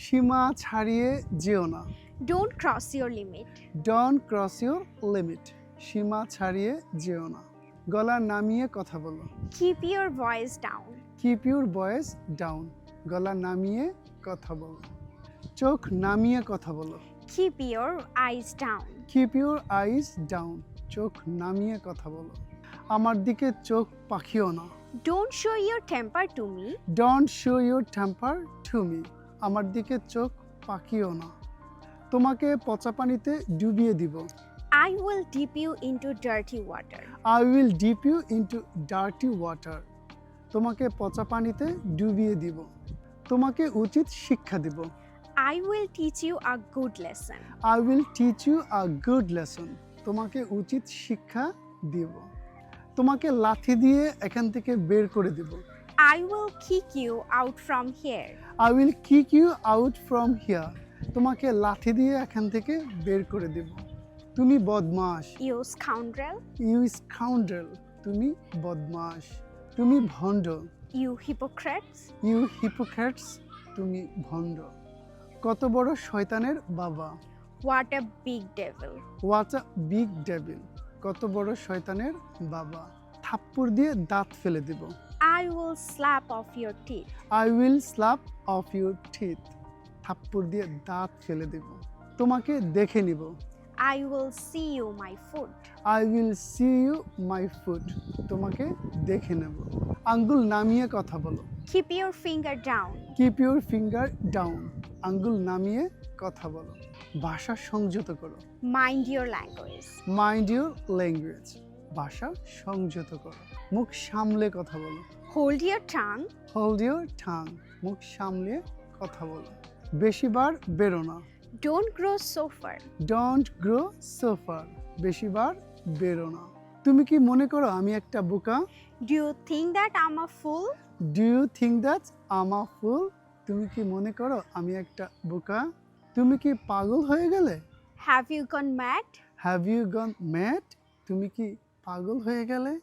সীমা ছাড়িয়ে যেও না। Don't cross your limit. Don't cross your limit. সীমা ছাড়িয়ে যেও না। গলা নামিয়ে কথা বলো। Keep your voice down. Keep your voice down. গলা নামিয়ে কথা বলো। চোখ নামিয়ে কথা বলো। Keep your eyes down. Keep your eyes down. চোখ নামিয়ে কথা বলো। আমার দিকে চোখ পাকিও না। Don't show your temper to me. Don't show your temper to me. আমার দিকে চোখ পাকিও না। তোমাকে পচা পানিতে ডুবিয়ে দিব। I will dip you into dirty water. I will dip you into dirty water. তোমাকে পচা পানিতে ডুবিয়ে দিব। তোমাকে উচিত শিক্ষা দিব। I will teach you a good lesson. I will teach you a good lesson. তোমাকে উচিত শিক্ষা দিব। তোমাকে লাথি দিয়ে এখান থেকে বের করে দিব। I will kick you out from here. I will kick you out from here. তোমাকে লাথি দিয়ে এখান থেকে বের করে দিব। তুমি বদমাশ। You scoundrel. You scoundrel. তুমি বদমাশ। তুমি ভণ্ড। You hypocrites. You hypocrites. তুমি ভণ্ড। কত বড় শয়তানের বাবা। What a big devil. What's a big devil. কত বড় শয়তানের বাবা। থাপ্পড় দিয়ে দাঁত ফেলে দিব। I will slap off your teeth. I will slap of your teeth. থাপ্পড় দিয়ে দাঁত ফেলে দেব। তোমাকে দেখে নিব। I will see you my foot. I will see you my foot. তোমাকে দেখে নেব। আঙ্গুল নামিয়ে কথা বলো। Keep your finger down. Keep your finger down. আঙ্গুল নামিয়ে কথা বলো। ভাষা সংযত করো। Mind your language. Mind your language. ভাষা সংযত করো। মুখ সামলে কথা বলো। Hold your tongue. Hold your ঠাং। মুখ সামলে কথা বলো। বেশিবার বেরো না। Don't grow so far. Don't grow so far. বেশিবার বেরো না। তুমি কি মনে করো আমি একটা বোকা? Do you think that I'm a fool? Do you think that I'm a fool? তুমি কি মনে করো আমি একটা বোকা? তুমি কি পাগল হয়ে গেলে? Have you gone mad? Have you gone mad? তুমি কি পাগল হয়ে গেলে?